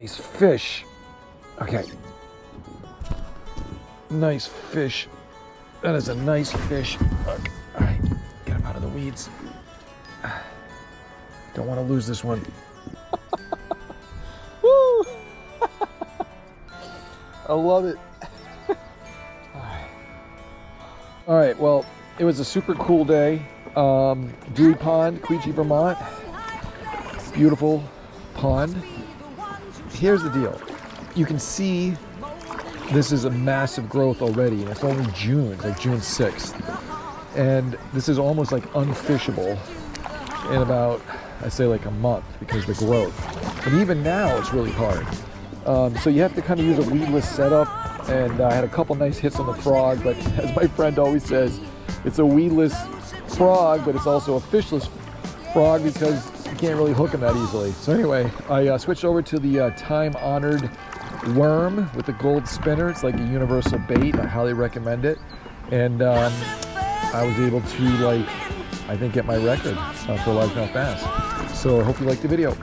Nice fish. Okay. Nice fish. That is a nice fish. Okay. All right, get him out of the weeds. Don't want to lose this one. Woo! I love it. All right, well, it was a super cool day. Dewey Pond, Quechee, Vermont. Beautiful pond. Here's the deal. You can see this is a massive growth already, and it's only June, it's like June 6th. And this is almost like unfishable in about, I say like a month because of the growth. And even now it's really hard. So you have to kind of use a weedless setup, and I had a couple nice hits on the frog, but as my friend always says, it's a weedless frog, but it's also a fishless frog because you can't really hook them that easily. So anyway, I switched over to the time-honored worm with the gold spinner. It's like a universal bait. I highly recommend it. And I was able to, like, I think get my record for largemouth bass. So I hope you liked the video.